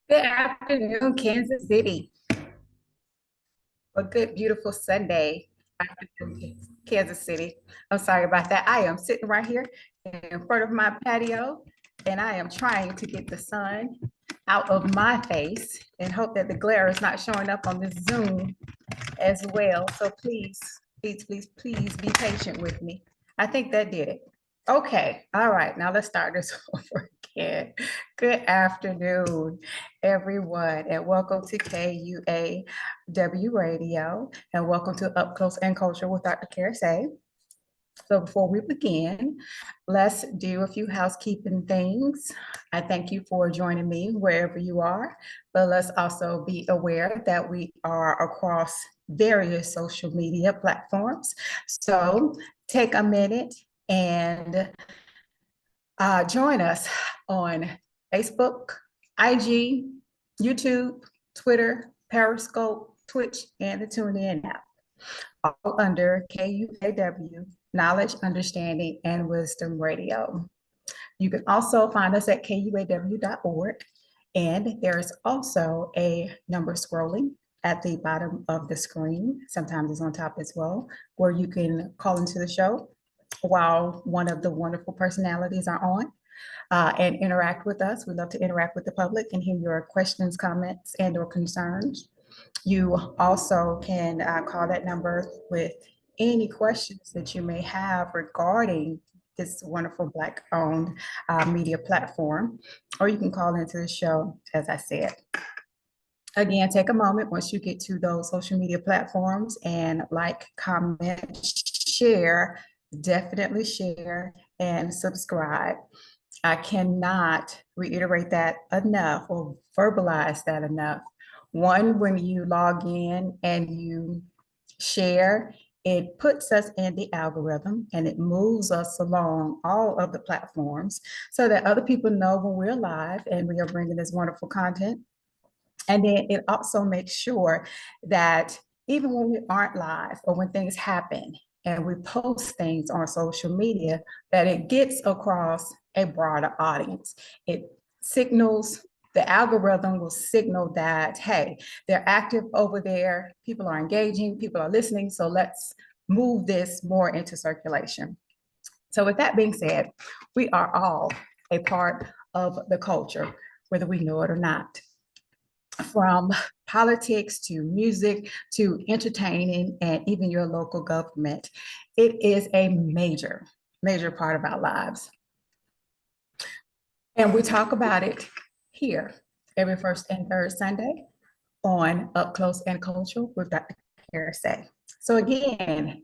Good afternoon, Kansas City. A good, beautiful Sunday afternoon, Kansas City. I'm sorry about that. I am sitting right here in front of my patio and I am trying to get the sun out of my face and hope that the glare is not showing up on this Zoom as well. So please be patient with me. I think that did it. Okay, all right, now let's start this over again. Good afternoon, everyone, and welcome to KUAW Radio, and welcome to Up Close and Cultural with Dr. Karasay. So before we begin, let's do a few housekeeping things. I thank you for joining me wherever you are, but let's also be aware that we are across various social media platforms. So take a minute and join us on Facebook, IG, YouTube, Twitter, Periscope, Twitch, and the TuneIn app, all under KUAW, Knowledge, Understanding, and Wisdom Radio. You can also find us at kuaw.org, and there's also a number scrolling at the bottom of the screen. Sometimes it's on top as well, where you can call into the show while one of the wonderful personalities are on. And interact with us. We love to interact with the public and hear your questions, comments, and or concerns. You also can call that number with any questions that you may have regarding this wonderful Black-owned media platform, or you can call into the show, as I said. Again, take a moment once you get to those social media platforms and like, comment, share, definitely share, and subscribe. I cannot reiterate that enough or verbalize that enough. One, when you log in and you share, it puts us in the algorithm and it moves us along all of the platforms so that other people know when we're live and we are bringing this wonderful content. And then it also makes sure that even when we aren't live or when things happen and we post things on social media, that it gets across a broader audience. It signals, the algorithm will signal that, hey, they're active over there, people are engaging, people are listening, so let's move this more into circulation. So with that being said, we are all a part of the culture, whether we know it or not. From politics to music to entertaining and even your local government. It is a major, major part of our lives. And we talk about it here every first and third Sunday on Up Close and Cultural with Dr. Karasay. So again,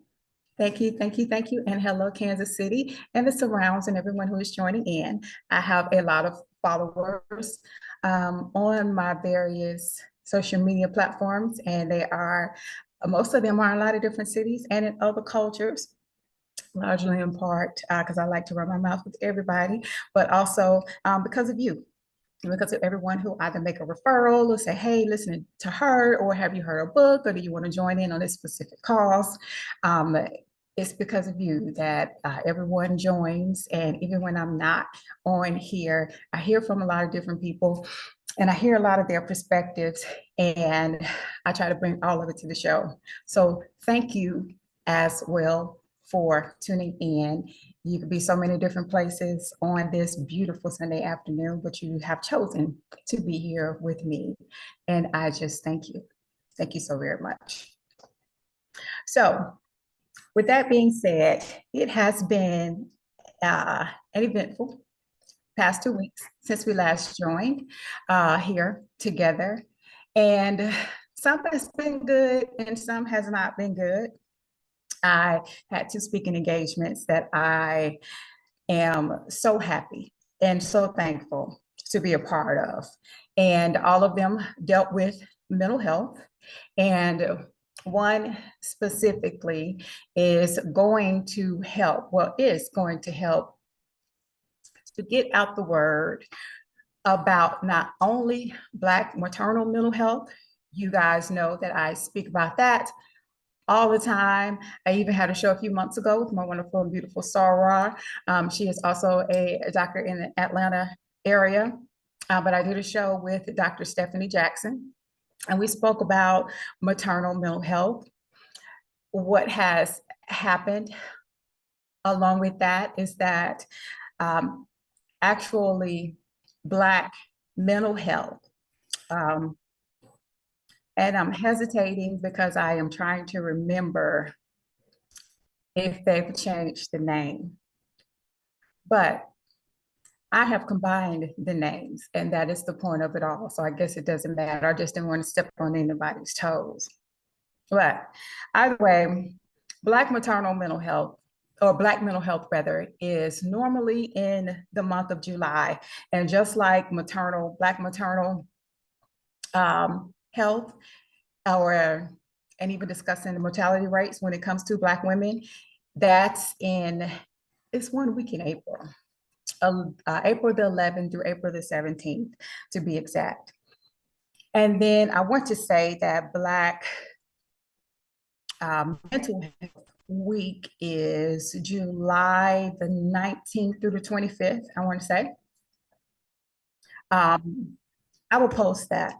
thank you, and hello, Kansas City and the surrounds and everyone who is joining in. I have a lot of followers on my various social media platforms, and most of them are in a lot of different cities and in other cultures, largely in part because I like to run my mouth with everybody, but also because of you. Because of everyone who either make a referral or say, hey, listen to her, or have you heard a book, or do you want to join in on this specific cause? It's because of you that everyone joins. And even when I'm not on here, I hear from a lot of different people and I hear a lot of their perspectives, and I try to bring all of it to the show. So thank you as well for tuning in. You could be so many different places on this beautiful Sunday afternoon, but you have chosen to be here with me. And I just thank you. Thank you so very much. So with that being said, it has been an eventful past 2 weeks since we last joined here together. And some has been good and some has not been good. I had two speaking engagements that I am so happy and so thankful to be a part of. And all of them dealt with mental health. And one specifically is going to help, is going to help to get out the word about not only Black maternal mental health. You guys know that I speak about that all the time. I even had a show a few months ago with my wonderful and beautiful Sarah. She is also a doctor in the Atlanta area. but I did a show with Dr. Stephanie Jackson, and we spoke about maternal mental health. What has happened along with that is that um, actually Black mental health, um, and I'm hesitating because I am trying to remember if they've changed the name, but I have combined the names, and that is the point of it all. So I guess it doesn't matter. I just didn't want to step on anybody's toes. But either way, Black maternal mental health, or Black mental health rather, is normally in the month of July. And just like Black maternal health, or and even discussing the mortality rates when it comes to Black women, that's in, it's 1 week in April. April the 11th through April the 17th, to be exact. And then I want to say that Black Mental Health Week is July the 19th through the 25th, I want to say. Um, I will post that.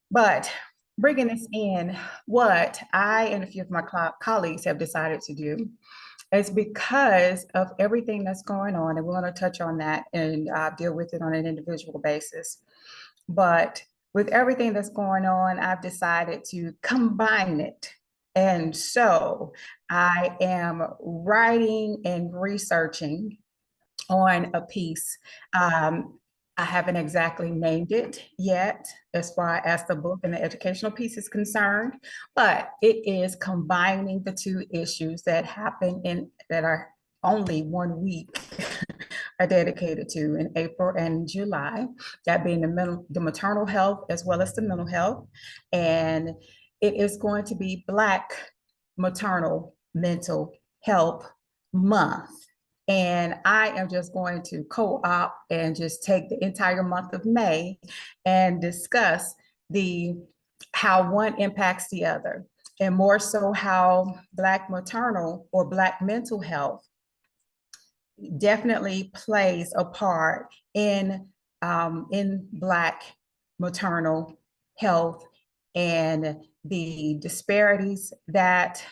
But bringing this in, what I and a few of my colleagues have decided to do is, because of everything that's going on, and we're going to touch on that and deal with it on an individual basis. But with everything that's going on, I've decided to combine it. And so I am writing and researching on a piece. I haven't exactly named it yet as far as the book and the educational piece is concerned, but it is combining the two issues that happen in that are only 1 week are dedicated to in April and July, that being the maternal health as well as the mental health. And it is going to be Black Maternal Mental Health Month. And I am just going to co-opt and just take the entire month of May and discuss the how one impacts the other, and more so how Black maternal or Black mental health definitely plays a part in Black maternal health, and the disparities that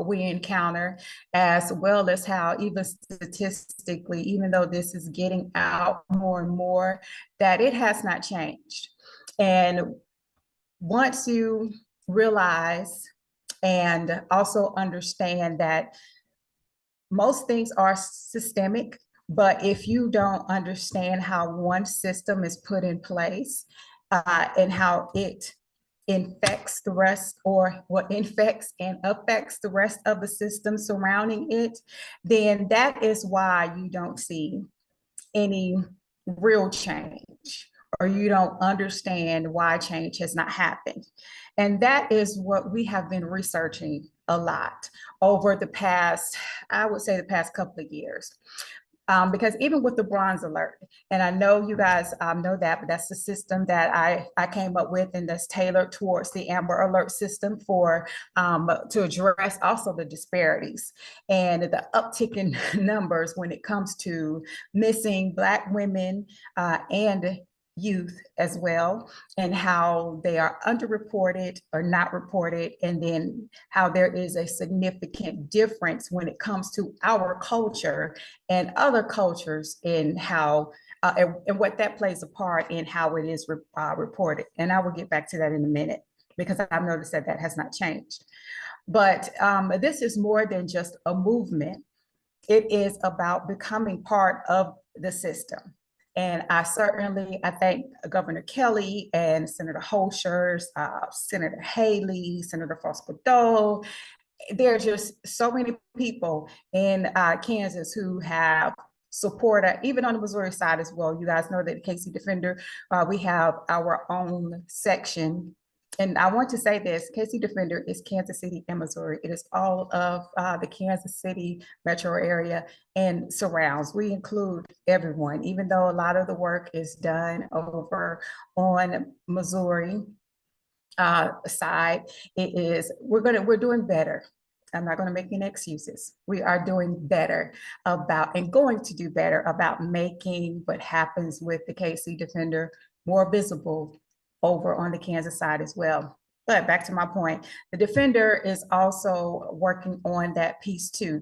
we encounter, as well as how even statistically, even though this is getting out more and more, that it has not changed. And once you realize and also understand that most things are systemic, but if you don't understand how one system is put in place and how it infects the rest, or what infects and affects the rest of the system surrounding it, then that is why you don't see any real change, or you don't understand why change has not happened. And that is what we have been researching a lot over the past, I would say the past couple of years. Because even with the Bronze Alert, and I know you guys know that, but that's the system that I came up with, and that's tailored towards the Amber Alert system for to address also the disparities and the uptick in numbers when it comes to missing Black women and youth as well, and how they are underreported or not reported, and then how there is a significant difference when it comes to our culture and other cultures, in how and what that plays a part in how it is reported. And I will get back to that in a minute, because I've noticed that that has not changed. But this is more than just a movement. It is about becoming part of the system. And I thank Governor Kelly and Senator Holshers, Senator Haley, Senator Foster. There are just so many people in Kansas who have supported, even on the Missouri side as well. You guys know that KC Defender, we have our own section. And I want to say this, KC Defender is Kansas City and Missouri. It is all of the Kansas City metro area and surrounds. We include everyone, even though a lot of the work is done over on Missouri side. We're doing better. I'm not going to make any excuses. We are doing better about and going to do better about making what happens with the KC defender more visible over on the Kansas side as well. But back to my point, the defender is also working on that piece too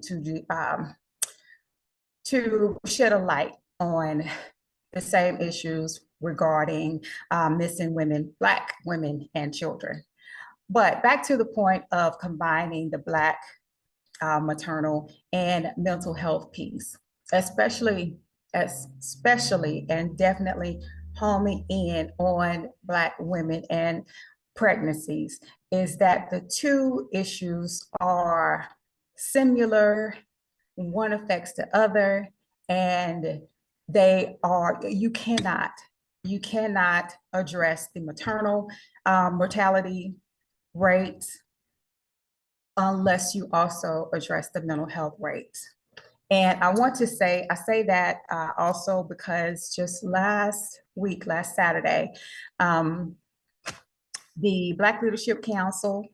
to shed a light on the same issues regarding missing women, Black women, and children. But back to the point of combining the Black maternal and mental health piece, especially and definitely homing in on Black women and pregnancies, is that the two issues are similar, one affects the other, and you cannot address the maternal mortality rates unless you also address the mental health rates. And I want to say, I say that also because just last Saturday, the Black Leadership Council,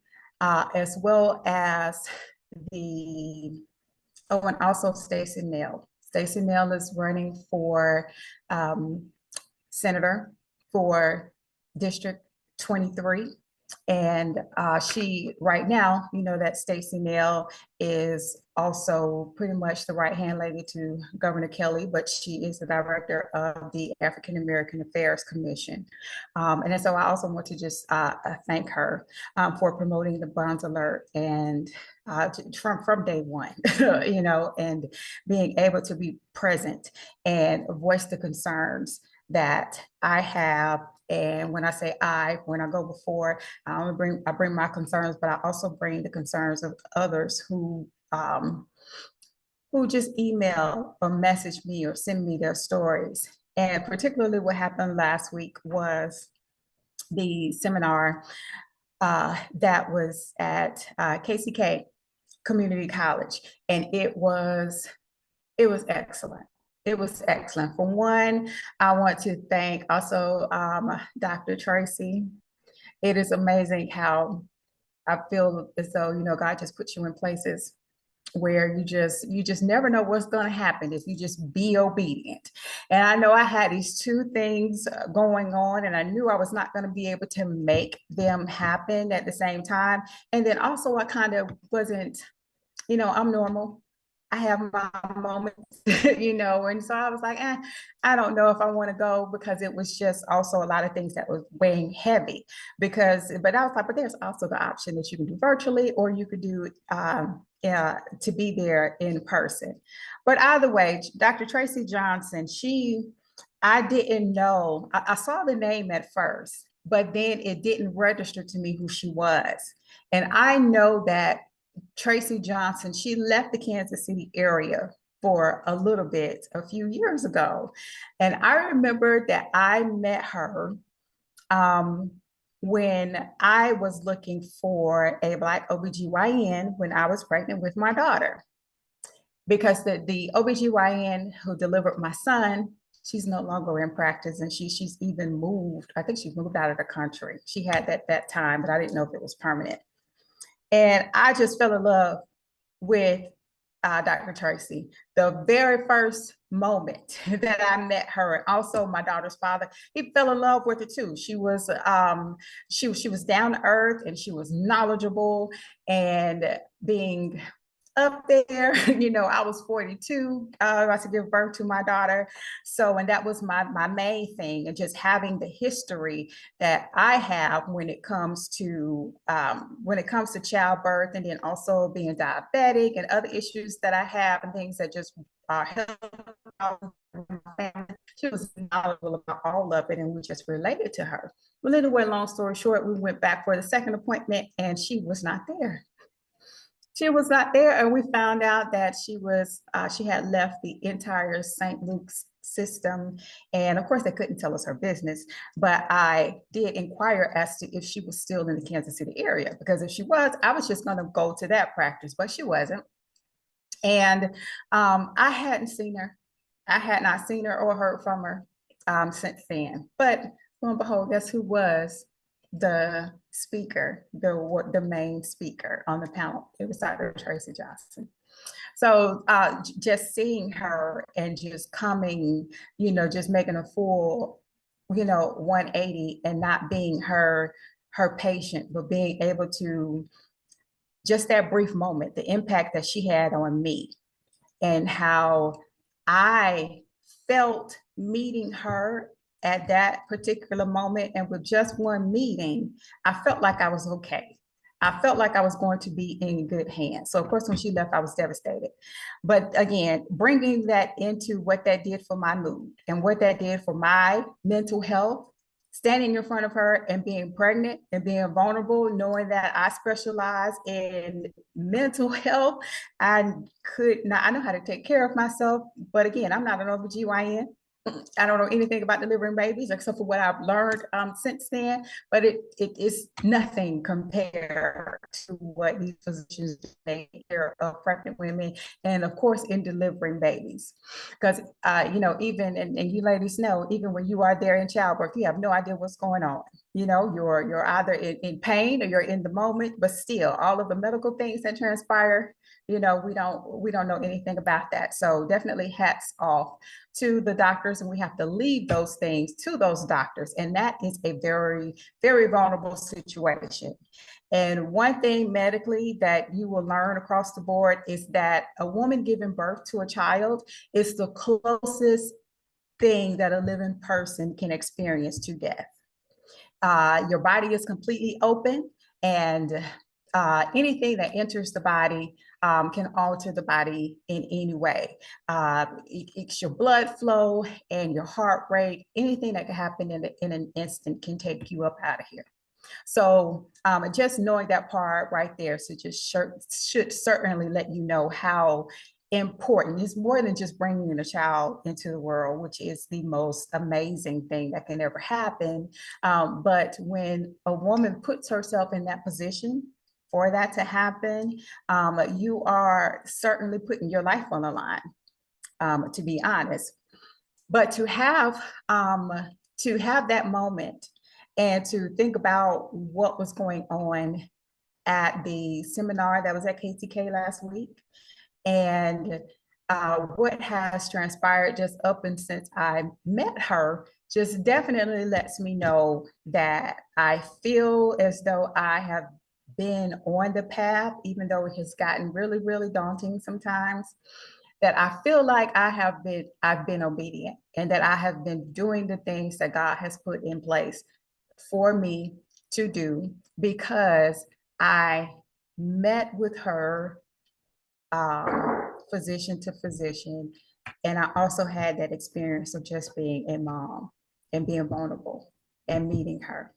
as well as and also Stacey Nell. Stacey Nell is running for senator for District 23. And she, right now, you know that Stacey Nell is also pretty much the right-hand lady to Governor Kelly, but she is the director of the African American Affairs Commission. And so I also want to just thank her for promoting the Bonds Alert and from day one, you know, and being able to be present and voice the concerns that I have. And when I say when I go before, I bring my concerns, but I also bring the concerns of others who just email or message me or send me their stories. And particularly what happened last week was the seminar that was at KCK Community College, and it was excellent. It was excellent. For one, I want to thank also Dr. Tracy. It is amazing how I feel as though, you know, God just puts you in places where you just never know what's going to happen if you just be obedient. And I know I had these two things going on, and I knew I was not going to be able to make them happen at the same time. And then also I kind of wasn't, you know, I'm normal. I have my moments, you know, and so I was like, I don't know if I want to go, because it was just also a lot of things that was weighing heavy. But I was like, but there's also the option that you can do virtually, or you could do to be there in person. But either way, Dr. Tracy Johnson, I didn't know, I saw the name at first, but then it didn't register to me who she was. And I know that Tracy Johnson, she left the Kansas City area for a little bit a few years ago. And I remember that I met her when I was looking for a Black OBGYN when I was pregnant with my daughter. Because the OBGYN who delivered my son, she's no longer in practice, and she's even moved. I think she moved out of the country. She had that time, but I didn't know if it was permanent. And I just fell in love with Dr. Tracy. The very first moment that I met her, and also my daughter's father, he fell in love with her too. She was down to earth, and she was knowledgeable, and being up there, you know, I was 42, I was to give birth to my daughter. So, and that was my main thing, and just having the history that I have when it comes to childbirth, and then also being diabetic and other issues that I have, and things that just are health. She was knowledgeable about all of it, and we just related to her. Well, anyway, long story short, we went back for the second appointment, and she was not there. She was not there, and we found out that she had left the entire St. Luke's system. And of course, they couldn't tell us her business, but I did inquire as to if she was still in the Kansas City area, because if she was, I was just going to go to that practice, but she wasn't. And I hadn't seen her. I had not seen her or heard from her since then. But lo and behold, guess who was the speaker, the main speaker on the panel. It was Dr. Tracy Johnson. So just seeing her and just coming, just making a full, 180 and not being her patient, but being able to just that brief moment, the impact that she had on me and how I felt meeting her at that particular moment. And with just one meeting, I felt like I was okay. I felt like I was going to be in good hands. So, of course, when she left, I was devastated. But again, bringing that into what that did for my mood and what that did for my mental health, standing in front of her and being pregnant and being vulnerable, knowing that I specialize in mental health, I could not, I know how to take care of myself, but again, I'm not an OBGYN. I don't know anything about delivering babies except for what I've learned since then, but it is nothing compared to what these physicians do. They take care of pregnant women and of course in delivering babies. Because, even, and you ladies know, even when you are there in childbirth, you have no idea what's going on. You're either in pain or you're in the moment, but still all of the medical things that transpire, we don't know anything about that. So definitely hats off to the doctors, and we have to leave those things to those doctors. And that is a very, very vulnerable situation. And one thing medically that you will learn across the board is that a woman giving birth to a child is the closest thing that a living person can experience to death. Your body is completely open, and anything that enters the body can alter the body in any way. It's your blood flow and your heart rate. Anything that can happen in an instant can take you up out of here. So just knowing that part right there should certainly let you know how important. It's more than just bringing a child into the world, which is the most amazing thing that can ever happen. But when a woman puts herself in that position for that to happen, you are certainly putting your life on the line, to be honest. But to have that moment and to think about what was going on at the seminar that was at KTK last week, and what has transpired just up and since I met her just definitely lets me know that I feel as though I have been on the path, even though it has gotten really, really daunting sometimes, that I feel like I've been obedient and that I have been doing the things that God has put in place for me to do, because I met with her physician to physician. And I also had that experience of just being a mom and being vulnerable and meeting her.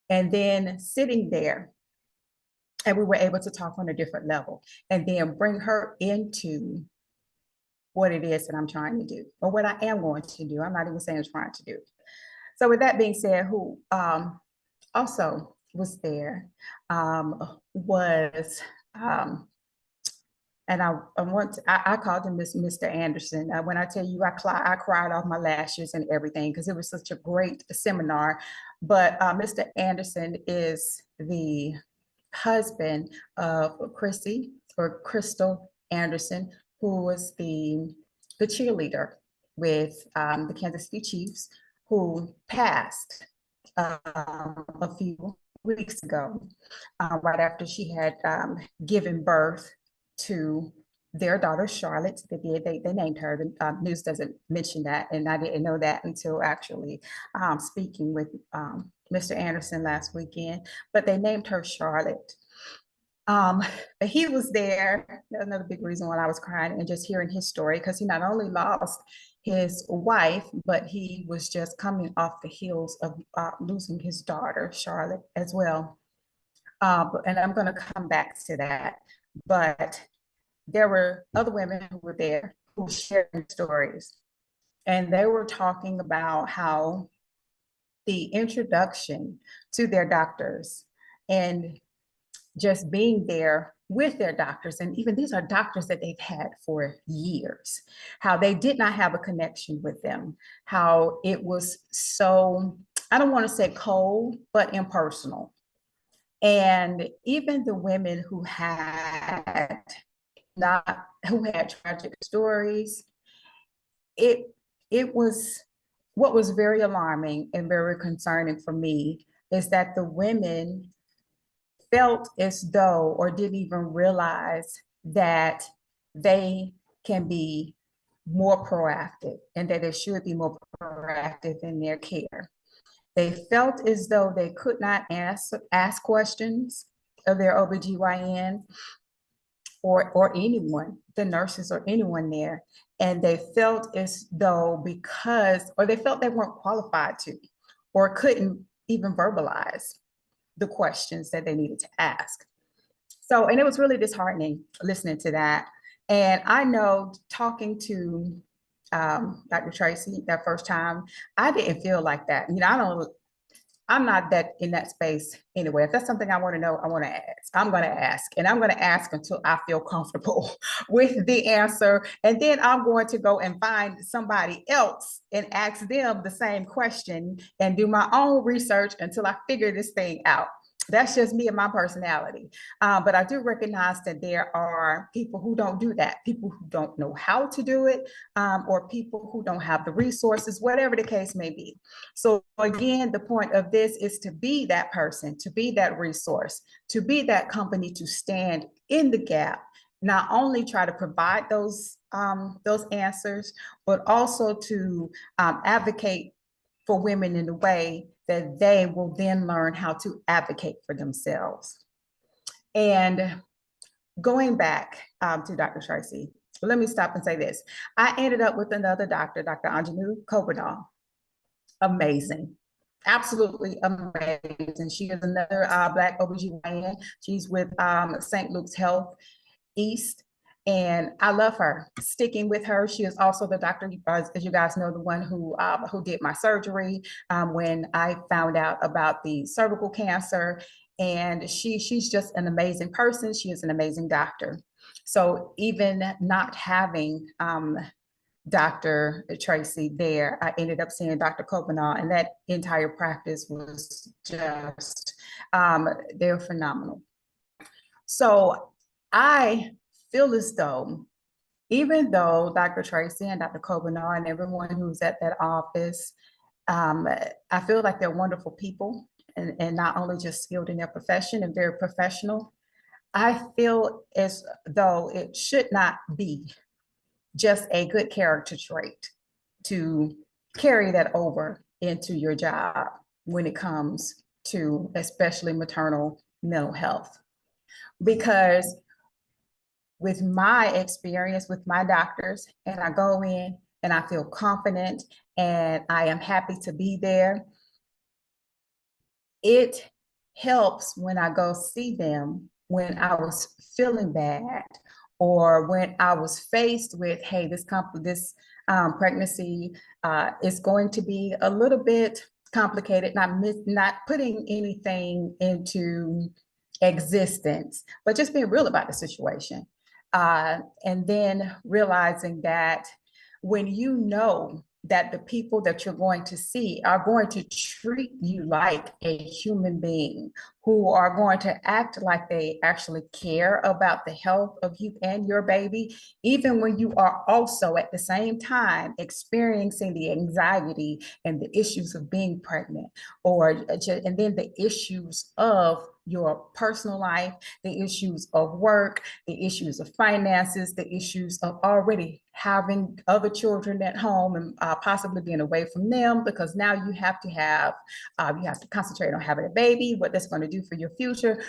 And then sitting there, and we were able to talk on a different level and then bring her into what it is that I'm trying to do, or what I am going to do. I'm not even saying trying to do. So with that being said, who also was there was and I called him Mr. Anderson. When I tell you I cried off my lashes and everything because it was such a great seminar. But Mr. Anderson is the husband of Chrissy, or Crystal Anderson, who was the cheerleader with the Kansas City Chiefs, who passed a few weeks ago, right after she had given birth to their daughter Charlotte. They named her. The news doesn't mention that, and I didn't know that until actually speaking with Mr. Anderson last weekend. But they named her Charlotte. But he was there. Another big reason why I was crying and just hearing his story, because he not only lost his wife, but he was just coming off the heels of losing his daughter Charlotte as well. And I'm going to come back to that. But there were other women who were there who shared stories, and they were talking about how the introduction to their doctors and just being there with their doctors, and even these are doctors that they've had for years, how they did not have a connection with them, how it was so I don't want to say cold, but impersonal. And even the women who had tragic stories, it it was what was very alarming and very concerning for me is that the women felt as though or didn't even realize that they can be more proactive and that they should be more proactive in their care. They felt as though they could not ask questions of their OBGYN or anyone, the nurses or anyone there. And they felt as though they felt they weren't qualified to, or couldn't even verbalize the questions that they needed to ask. So, and it was really disheartening listening to that. And I know talking to Dr. Tracy that first time, I didn't feel like that. I'm not that in that space anyway. If that's something I want to know, I want to ask. I'm going to ask, and I'm going to ask until I feel comfortable with the answer. And then I'm going to go and find somebody else and ask them the same question and do my own research until I figure this thing out. That's just me and my personality. But I do recognize that there are people who don't do that, people who don't know how to do it, or people who don't have the resources, whatever the case may be. So again, the point of this is to be that person, to be that resource, to be that company, to stand in the gap, not only try to provide those answers, but also to advocate for women in a way that they will then learn how to advocate for themselves. And going back to Dr. Tracy, let me stop and say this. I ended up with another doctor, Dr. Anjanu Kobanal. Amazing. Absolutely amazing. She is another Black OBGYN. She's with St. Luke's Health East. And I love her. Sticking with her, she is also the doctor, as you guys know, the one who did my surgery when I found out about the cervical cancer. And she's just an amazing person. She is an amazing doctor. So even not having Dr. Tracy there, I ended up seeing Dr. Kobanal, and that entire practice was just, they're phenomenal. So I feel as though, even though Dr. Tracy and Dr. Kobanal and everyone who's at that office, I feel like they're wonderful people and not only just skilled in their profession and very professional. I feel as though it should not be just a good character trait to carry that over into your job when it comes to especially maternal mental health. Because with my experience with my doctors, and I go in and I feel confident and I am happy to be there, it helps when I go see them when I was feeling bad or when I was faced with, hey, this pregnancy is going to be a little bit complicated, not putting anything into existence, but just being real about the situation. And then realizing that when you know that the people that you're going to see are going to treat you like a human being, who are going to act like they actually care about the health of you and your baby, even when you are also at the same time experiencing the anxiety and the issues of being pregnant, and then the issues of your personal life, the issues of work, the issues of finances, the issues of already having other children at home and possibly being away from them, because now you have to concentrate on having a baby, what that's going to do for your future,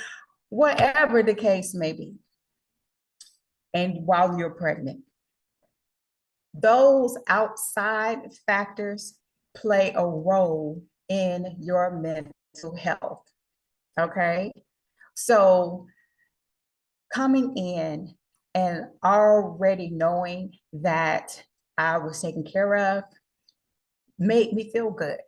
whatever the case may be. And while you're pregnant, those outside factors play a role in your mental health. Okay, so coming in and already knowing that I was taken care of made me feel good.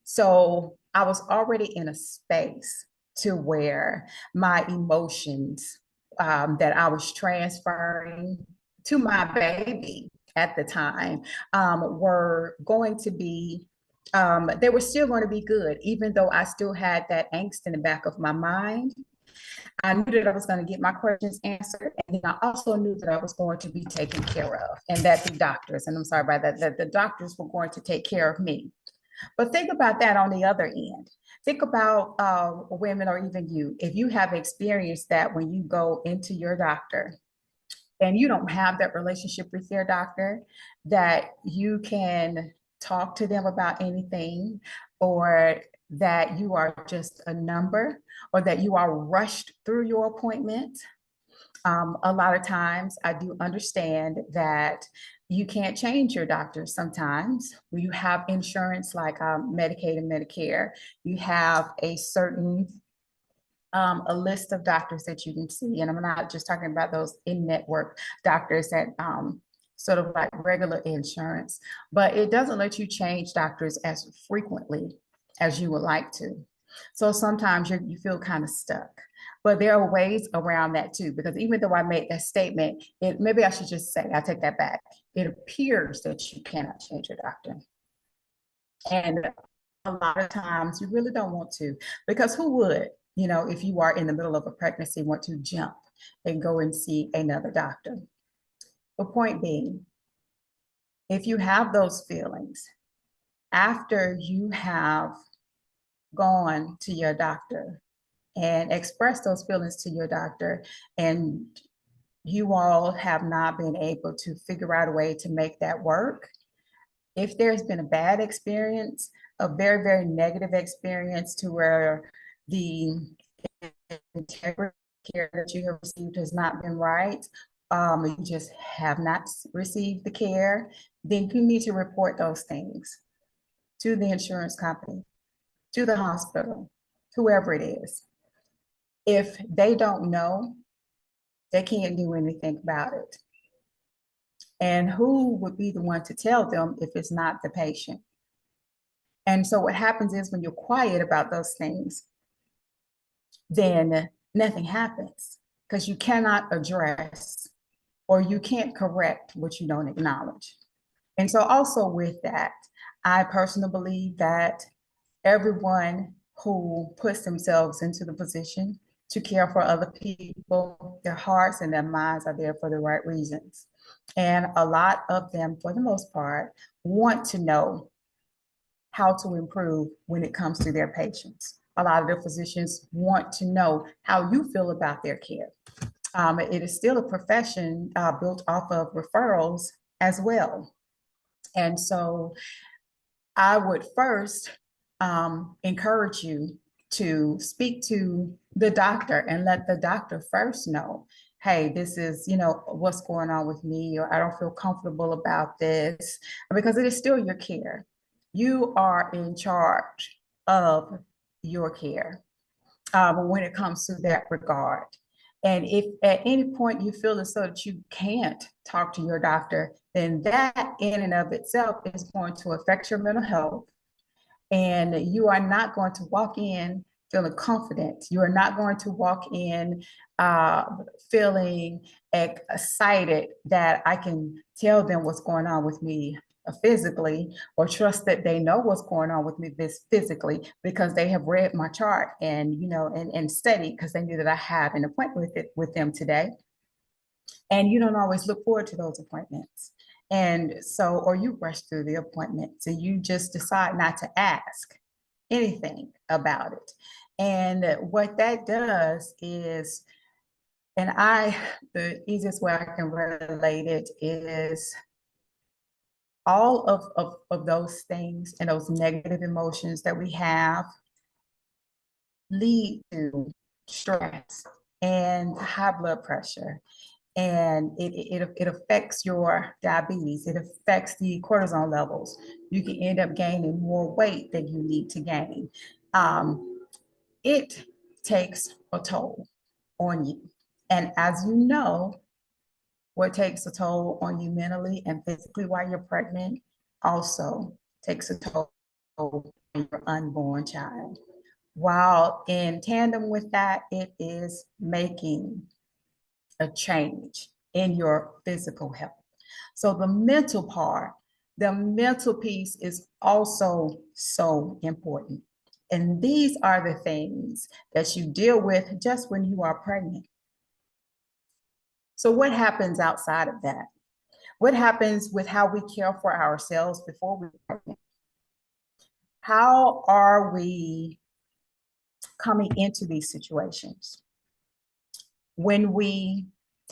So I was already in a space to where my emotions that I was transferring to my baby at the time were going to be they were still going to be good, even though I still had that angst in the back of my mind. I knew that I was going to get my questions answered, and then I also knew that I was going to be taken care of, and that the doctors, and I'm sorry about that, that the doctors were going to take care of me. But think about that on the other end. Think about women or even you. If you have experienced that when you go into your doctor and you don't have that relationship with your doctor, that you can talk to them about anything, or that you are just a number, or that you are rushed through your appointment. A lot of times I do understand that you can't change your doctor sometimes. When you have insurance like Medicaid and Medicare, you have a certain a list of doctors that you can see. And I'm not just talking about those in-network doctors that sort of like regular insurance, but it doesn't let you change doctors as frequently as you would like to. So sometimes you feel kind of stuck. But there are ways around that too, because even though I made that statement, maybe I should just say, I take that back. It appears that you cannot change your doctor. And a lot of times you really don't want to, because who would, if you are in the middle of a pregnancy, want to jump and go and see another doctor? The point being, if you have those feelings after you have gone to your doctor and expressed those feelings to your doctor, and you all have not been able to figure out a way to make that work, if there's been a bad experience, a very, very negative experience to where the integrity care that you have received has not been right, you just have not received the care, then you need to report those things to the insurance company, to the hospital, whoever it is. If they don't know, they can't do anything about it. And who would be the one to tell them if it's not the patient? And so what happens is when you're quiet about those things, then nothing happens, because you cannot address or you can't correct what you don't acknowledge. And so also with that, I personally believe that everyone who puts themselves into the position to care for other people, their hearts and their minds are there for the right reasons. And a lot of them, for the most part, want to know how to improve when it comes to their patients. A lot of the physicians want to know how you feel about their care. It is still a profession built off of referrals as well. And so I would first encourage you to speak to the doctor and let the doctor first know, hey, this is, what's going on with me, or I don't feel comfortable about this, because it is still your care. You are in charge of your care when it comes to that regard. And if at any point you feel as though that you can't talk to your doctor, then that in and of itself is going to affect your mental health. And you are not going to walk in feeling confident. You are not going to walk in feeling excited that I can tell them what's going on with me physically, or trust that they know what's going on with me physically, because they have read my chart and and studied, because they knew that I had an appointment with them today. And you don't always look forward to those appointments. And so, or you rush through the appointments and you just decide not to ask anything about it. And what that does is, the easiest way I can relate it is all of those things and those negative emotions that we have lead to stress and high blood pressure. And it affects your diabetes. It affects the cortisol levels. You can end up gaining more weight than you need to gain. It takes a toll on you. And as you know, what takes a toll on you mentally and physically while you're pregnant also takes a toll on your unborn child. While in tandem with that, it is making a change in your physical health. So the mental part The mental piece is also so important. And these are the things that you deal with just when you are pregnant. So what happens outside of that? What happens with how we care for ourselves before we're pregnant? How are we coming into these situations?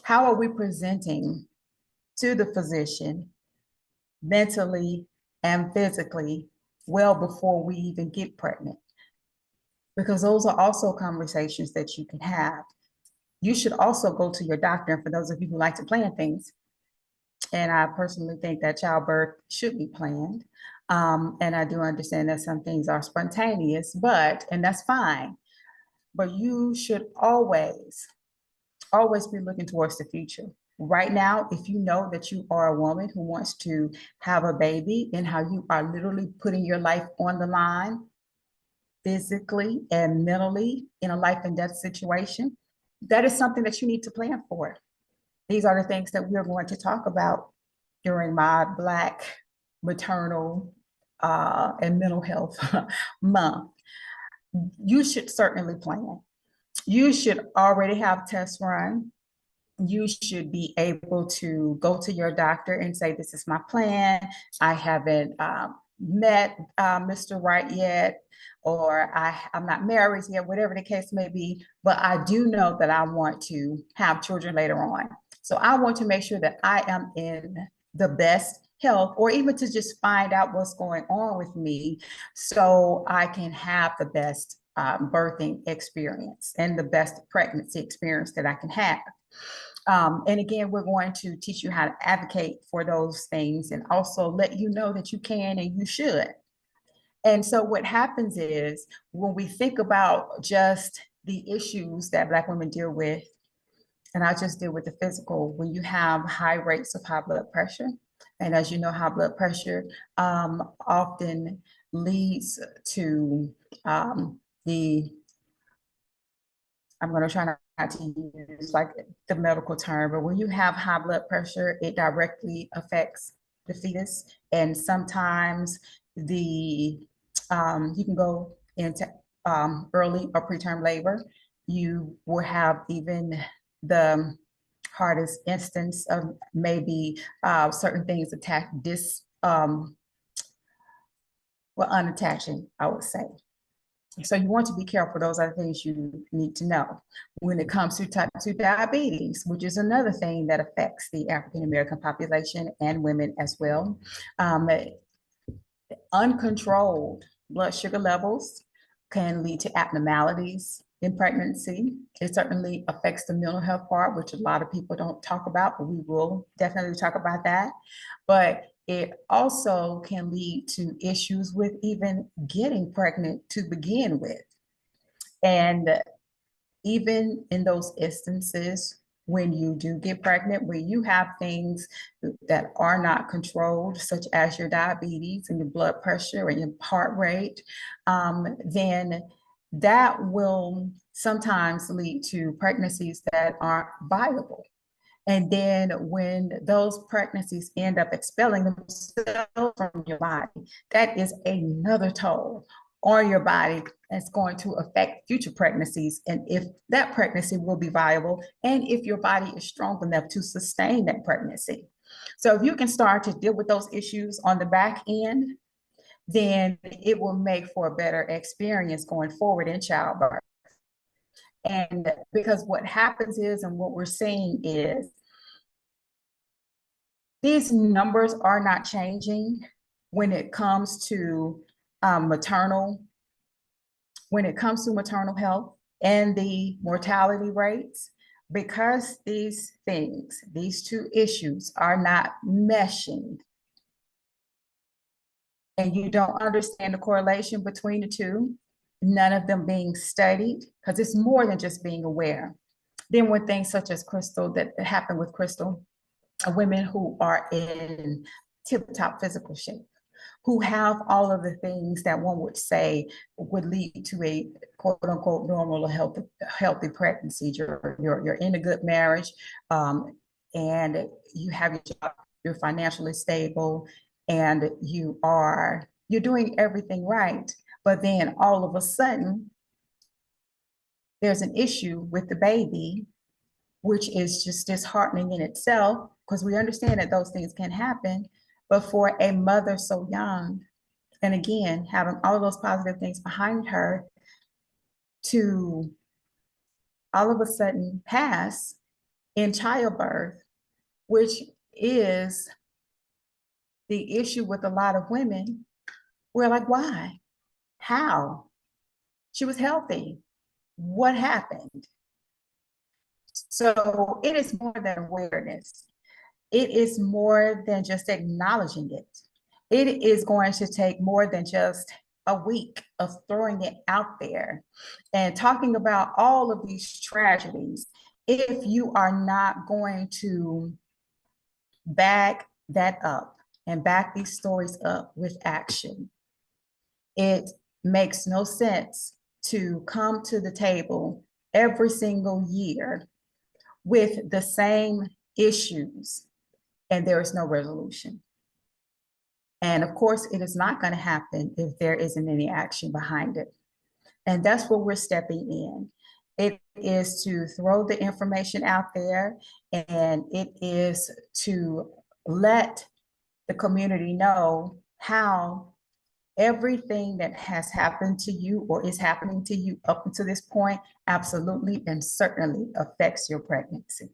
How are we presenting to the physician mentally and physically well before we even get pregnant? Because those are also conversations that you can have. You should also go to your doctor. And for those of you who like to plan things, and I personally think that childbirth should be planned. And I do understand that some things are spontaneous, and that's fine. But you should always be looking towards the future. Right now, if you know that you are a woman who wants to have a baby and how you are literally putting your life on the line, physically and mentally, in a life and death situation, that is something that you need to plan for. These are the things that we're going to talk about during my Black maternal and mental health month. You should certainly plan. You should already have tests run. You should be able to go to your doctor and say, this is my plan. I haven't met Mr. Right yet, or I'm not married yet, whatever the case may be, but I do know that I want to have children later on. So I want to make sure that I am in the best health, or even to just find out what's going on with me so I can have the best birthing experience and the best pregnancy experience that I can have. And again, we're going to teach you how to advocate for those things and also let you know that you can and you should. And so what happens is when we think about just the issues that Black women deal with, and I just deal with the physical, when you have high rates of high blood pressure, and as you know, high blood pressure often leads to the I'm going to try not to use like the medical term, but when you have high blood pressure, it directly affects the fetus. And sometimes you can go into early or preterm labor. You will have even the hardest instance of maybe certain things unattaching, I would say. So you want to be careful. Those are things you need to know. When it comes to type 2 diabetes, which is another thing that affects the African American population and women as well, uncontrolled blood sugar levels can lead to abnormalities in pregnancy. It certainly affects the mental health part, which a lot of people don't talk about, but we will definitely talk about that. But it also can lead to issues with even getting pregnant to begin with. And even in those instances, when you do get pregnant, when you have things that are not controlled, such as your diabetes and your blood pressure and your heart rate, then that will sometimes lead to pregnancies that aren't viable. And then when those pregnancies end up expelling themselves from your body, that is another toll on your body that's going to affect future pregnancies. And if that pregnancy will be viable, and if your body is strong enough to sustain that pregnancy. So if you can start to deal with those issues on the back end, then it will make for a better experience going forward in childbirth. And because what happens is, and what we're seeing is, these numbers are not changing when it comes to maternal health and the mortality rates, because these two issues are not meshing, and you don't understand the correlation between the two, none of them being studied, because it's more than just being aware. Then when things such as Crystal, that happened with Crystal, women who are in tip-top physical shape, who have all of the things that one would say would lead to a quote unquote normal or healthy pregnancy. You're in a good marriage, and you have your job, you're financially stable, and you're doing everything right, but then all of a sudden there's an issue with the baby, which is just disheartening in itself, because we understand that those things can happen. But for a mother so young, and again, having all of those positive things behind her, to all of a sudden pass in childbirth, which is the issue with a lot of women, we're like, why? How? She was healthy. What happened? So it is more than awareness. It is more than just acknowledging it. It is going to take more than just a week of throwing it out there and talking about all of these tragedies. If you are not going to back that up and back these stories up with action, it makes no sense to come to the table every single year with the same issues and there is no resolution. And of course, it is not going to happen if there isn't any action behind it. And that's what we're stepping in. It is to throw the information out there, and it is to let the community know how everything that has happened to you or is happening to you up until this point absolutely and certainly affects your pregnancy.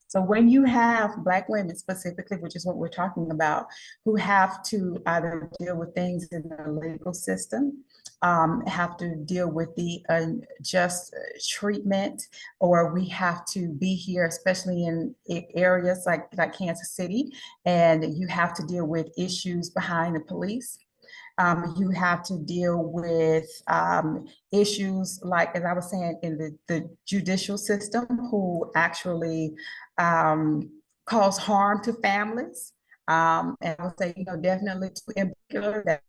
So when you have Black women specifically, which is what we're talking about, who have to either deal with things in the legal system, have to deal with the unjust treatment, or we have to be here, especially in areas like Kansas City, and you have to deal with issues behind the police. You have to deal with issues like, as I was saying, in the judicial system, who actually cause harm to families. And I would say, definitely in particular, that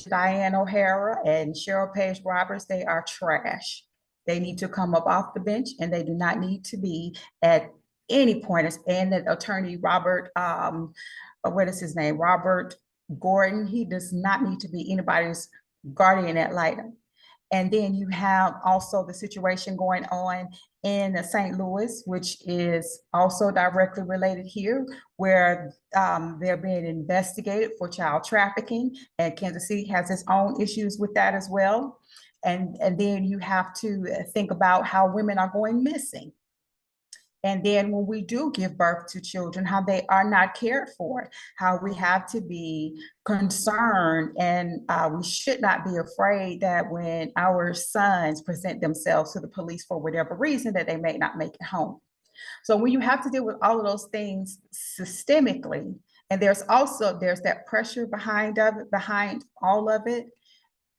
Diane O'Hara and Cheryl Page Roberts, they are trash. They need to come up off the bench, and they do not need to be at any point. And that attorney Robert, what is his name? Robert Gordon, he does not need to be anybody's guardian ad litem. And then you have also the situation going on in St. Louis, which is also directly related here, where they're being investigated for child trafficking, and Kansas City has its own issues with that as well. And then you have to think about how women are going missing. And then when we do give birth to children, how they are not cared for, how we have to be concerned, and we should not be afraid that when our sons present themselves to the police for whatever reason, that they may not make it home. So when you have to deal with all of those things systemically, and there's that pressure behind all of it,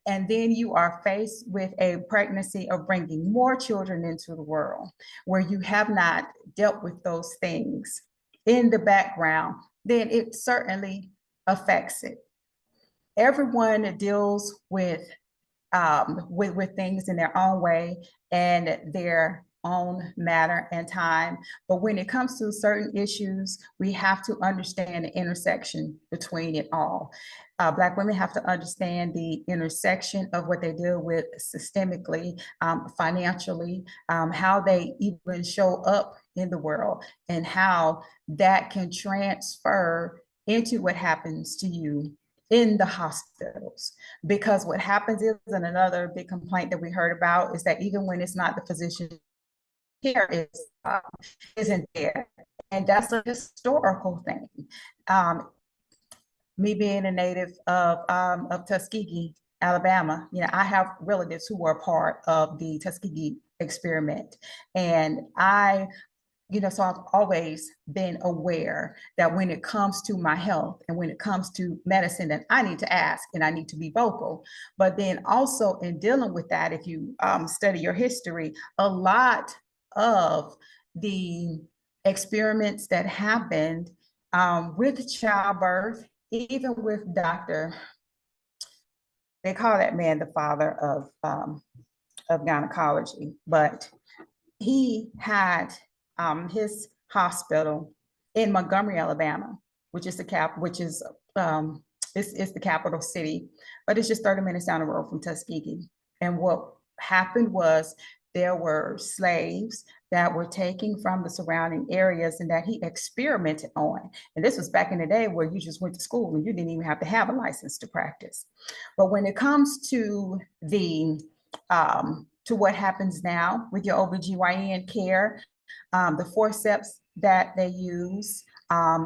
and then you are faced with a pregnancy of bringing more children into the world where you have not dealt with those things in the background, then it certainly affects it. Everyone deals with things in their own way and their own matter and time. But when it comes to certain issues, we have to understand the intersection between it all. Black women have to understand the intersection of what they deal with systemically, financially, how they even show up in the world, and how that can transfer into what happens to you in the hospitals. Because what happens is, and another big complaint that we heard about, is that even when it's not the physician care isn't there. And that's a historical thing. Me being a native of Tuskegee, Alabama, I have relatives who were part of the Tuskegee experiment. And so I've always been aware that when it comes to my health and when it comes to medicine, that I need to ask and I need to be vocal. But then also in dealing with that, if you study your history, a lot of the experiments that happened with childbirth, even with they call that man the father of gynecology, but he had his hospital in Montgomery, Alabama, which is it's the capital city, but it's just 30 minutes down the road from Tuskegee. And what happened was there were slaves that were taken from the surrounding areas and that he experimented on. And this was back in the day where you just went to school and you didn't even have to have a license to practice. But when it comes to to what happens now with your OBGYN care, the forceps that they use,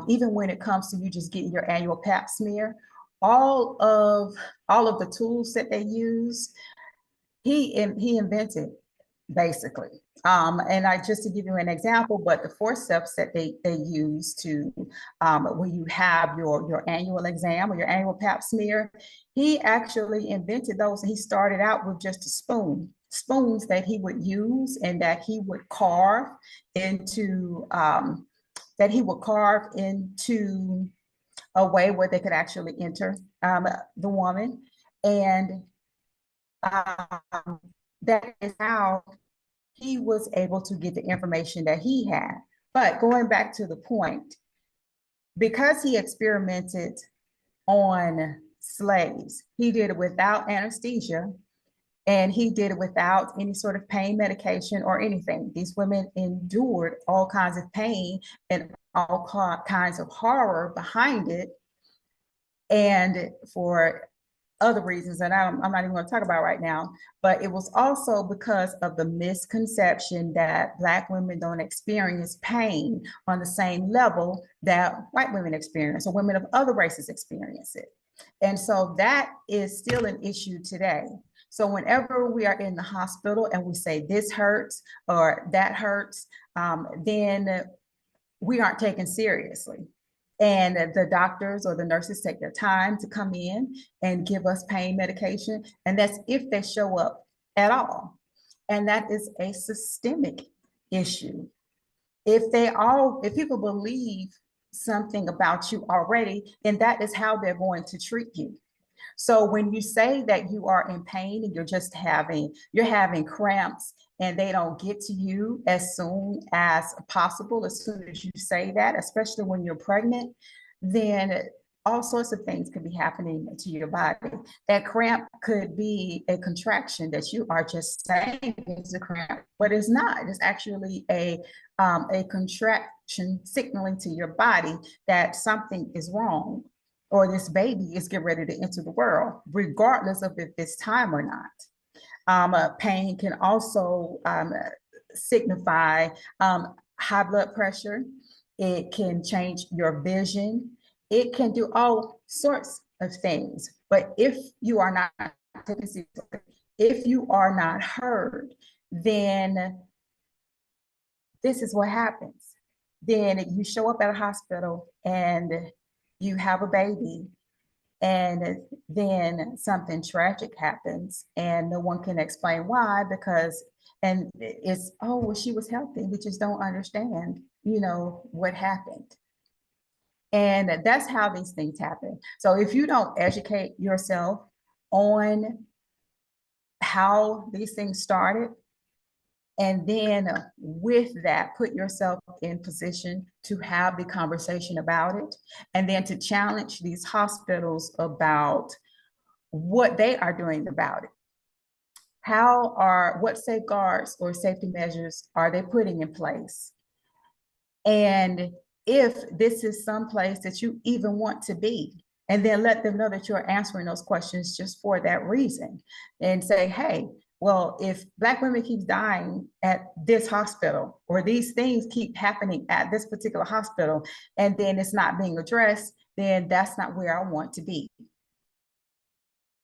even when it comes to you just getting your annual pap smear, all of the tools that they use, he invented basically. And I just to give you an example, but the forceps that they use to when you have your annual exam or your annual pap smear, he actually invented those. He started out with just a spoons that he would use and that he would carve into a way where they could actually enter the woman. And that is how he was able to get the information that he had. But going back to the point, because he experimented on slaves, he did it without anesthesia and he did it without any sort of pain medication or anything. These women endured all kinds of pain and all kinds of horror behind it. And for other reasons that I'm not even going to talk about right now, but it was also because of the misconception that Black women don't experience pain on the same level that white women experience or women of other races experience it. And so that is still an issue today. So whenever we are in the hospital and we say this hurts or that hurts, then we aren't taken seriously. And the doctors or the nurses take their time to come in and give us pain medication. And that's if they show up at all. And that is a systemic issue. If people believe something about you already, then that is how they're going to treat you. So when you say that you are in pain and you're having cramps and they don't get to you as soon as possible, as soon as you say that, especially when you're pregnant, then all sorts of things could be happening to your body. That cramp could be a contraction that you are just saying is a cramp, but it's not. It's actually a contraction signaling to your body that something is wrong or this baby is getting ready to enter the world, regardless of if it's time or not. Pain can also signify high blood pressure. It can change your vision. It can do all sorts of things. But if you are not taken seriously, if you are not heard, then this is what happens. Then you show up at a hospital and you have a baby, and then something tragic happens and no one can explain why, because and it's, oh well, she was healthy, we just don't understand what happened. And that's how these things happen. So if you don't educate yourself on how these things started, and then with that, put yourself in position to have the conversation about it, and then to challenge these hospitals about what they are doing about it. What safeguards or safety measures are they putting in place? And if this is someplace that you even want to be, and then let them know that you're answering those questions just for that reason, and say, hey, well, if Black women keep dying at this hospital, or these things keep happening at this particular hospital, and then it's not being addressed, then that's not where I want to be.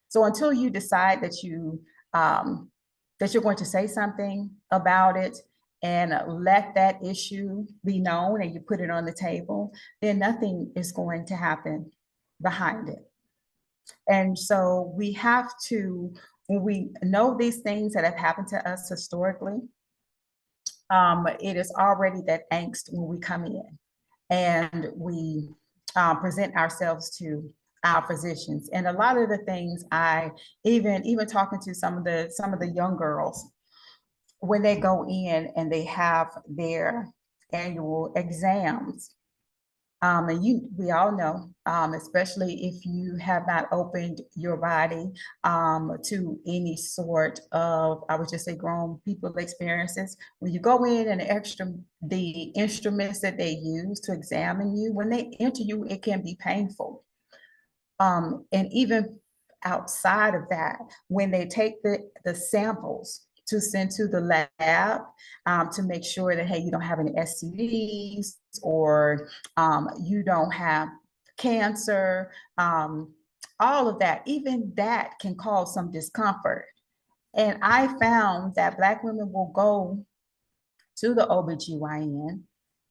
So until you decide that you're going to say something about it and let that issue be known and you put it on the table, then nothing is going to happen behind it. And so we have to, when we know these things that have happened to us historically, it is already that angst when we come in and we present ourselves to our physicians. And a lot of the things I even talking to some of the young girls, when they go in and they have their annual exams, And we all know, especially if you have not opened your body to any sort of, I would just say, grown people experiences. When you go in and the instruments that they use to examine you, when they enter you, it can be painful. And even outside of that, when they take the samples to send to the lab to make sure that, hey, you don't have any STDs or you don't have cancer, all of that, even that can cause some discomfort. And I found that Black women will go to the OBGYN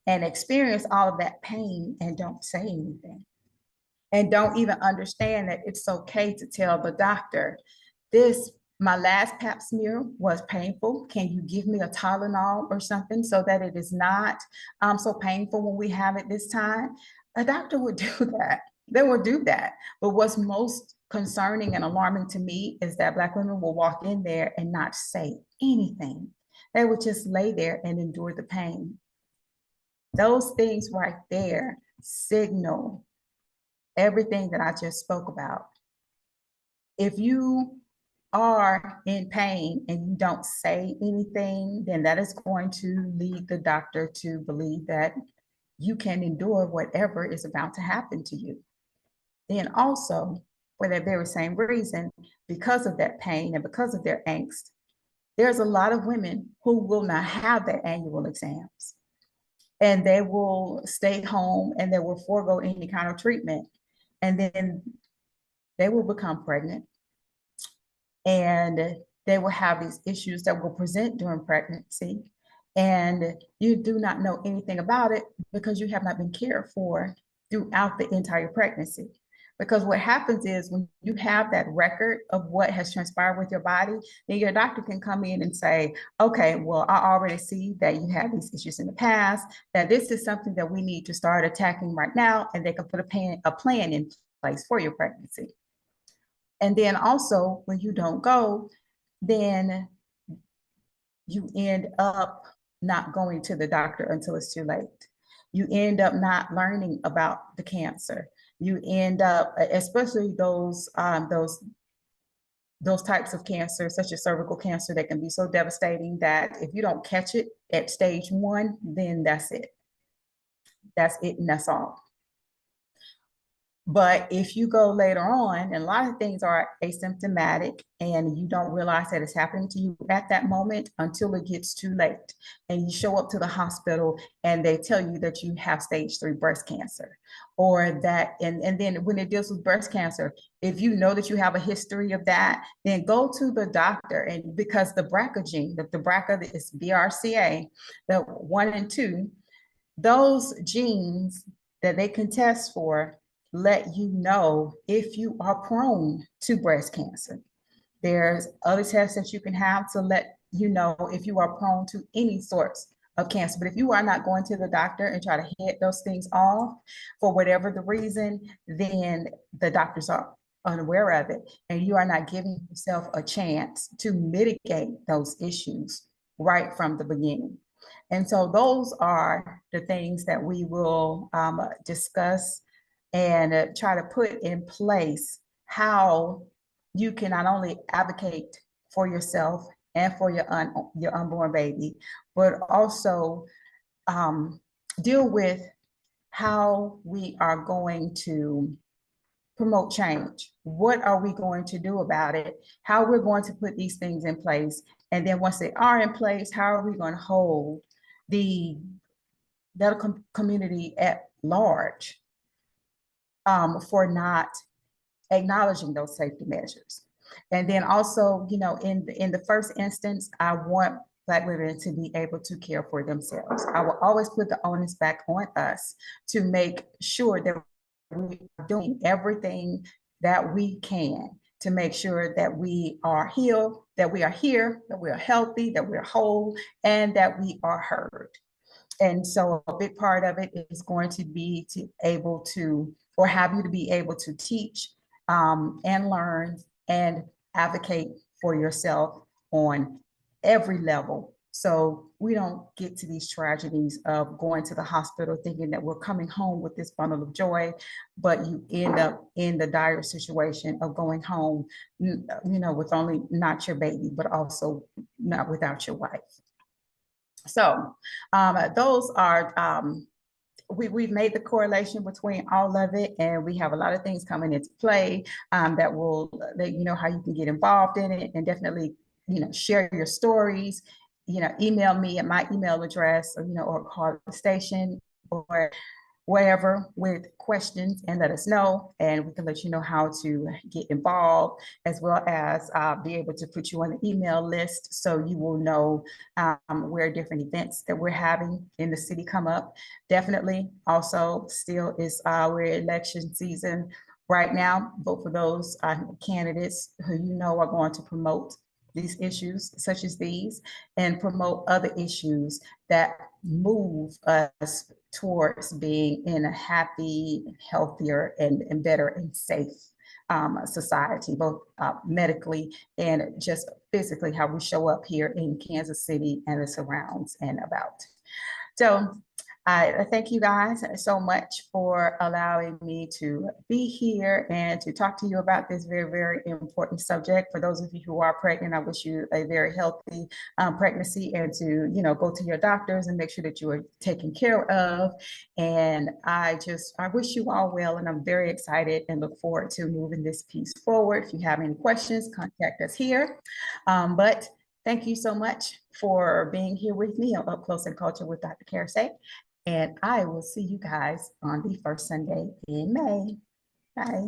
and experience all of that pain and don't say anything and don't even understand that it's okay to tell the doctor, this, my last pap smear was painful. Can you give me a Tylenol or something so that it is not so painful when we have it this time? A doctor would do that. They would do that. But what's most concerning and alarming to me is that Black women will walk in there and not say anything. They would just lay there and endure the pain. Those things right there signal everything that I just spoke about. If you are in pain and you don't say anything, then that is going to lead the doctor to believe that you can endure whatever is about to happen to you. Then also, for that very same reason, because of that pain and because of their angst, there's a lot of women who will not have their annual exams. And they will stay home and they will forego any kind of treatment. And then they will become pregnant and they will have these issues that will present during pregnancy. And you do not know anything about it because you have not been cared for throughout the entire pregnancy. Because what happens is when you have that record of what has transpired with your body, then your doctor can come in and say, okay, well, I already see that you had these issues in the past, that this is something that we need to start attacking right now, and they can put a plan in place for your pregnancy. And then also when you don't go, then you end up not going to the doctor until it's too late. You end up not learning about the cancer. You end up, especially those types of cancer, such as cervical cancer, that can be so devastating that if you don't catch it at stage 1, then that's it. That's it, and that's all. But if you go later on, and a lot of things are asymptomatic and you don't realize that it's happening to you at that moment until it gets too late. And you show up to the hospital and they tell you that you have stage 3 breast cancer. Or that, and then when it deals with breast cancer, if you know that you have a history of that, then go to the doctor. And because the BRCA gene, the BRCA is BRCA, the 1 and 2, those genes that they can test for let you know if you are prone to breast cancer. There's other tests that you can have to let you know if you are prone to any sorts of cancer. But if you are not going to the doctor and try to head those things off for whatever the reason, then the doctors are unaware of it. And you are not giving yourself a chance to mitigate those issues right from the beginning. And so those are the things that we will discuss and try to put in place how you can not only advocate for yourself and for your unborn baby, but also deal with how we are going to promote change. What are we going to do about it? How we're going to put these things in place. And then once they are in place, how are we going to hold the medical community at large for not acknowledging those safety measures. And then also, you know, in the first instance, I want Black women to be able to care for themselves. I will always put the onus back on us to make sure that we are doing everything that we can to make sure that we are healed, that we are here, that we are healthy, that we're whole, and that we are heard. And so a big part of it is going to be to able to, or have you to be able to teach and learn and advocate for yourself on every level So we don't get to these tragedies of going to the hospital thinking that we're coming home with this bundle of joy, but you end up in the dire situation of going home, with only not your baby, but also not without your wife. So those are we've made the correlation between all of it, and we have a lot of things coming into play that will let you know how you can get involved in it, and definitely share your stories. Email me at my email address, or call the station or wherever with questions and let us know, and we can let you know how to get involved, as well as be able to put you on the email list so you will know where different events that we're having in the city come up. Definitely also still is our election season right now. Vote for those candidates who are going to promote these issues such as these, and promote other issues that move us towards being in a happy, healthier, and better and safe society, both medically and just physically, how we show up here in Kansas City and the surrounds and about. So I thank you guys so much for allowing me to be here and to talk to you about this very, very important subject. For those of you who are pregnant, I wish you a very healthy pregnancy, and to, go to your doctors and make sure that you are taken care of. And I wish you all well, and I'm very excited and look forward to moving this piece forward. If you have any questions, contact us here. But thank you so much for being here with me on Up Close and Culture with Dr. Karasek. And I will see you guys on the first Sunday in May. Bye.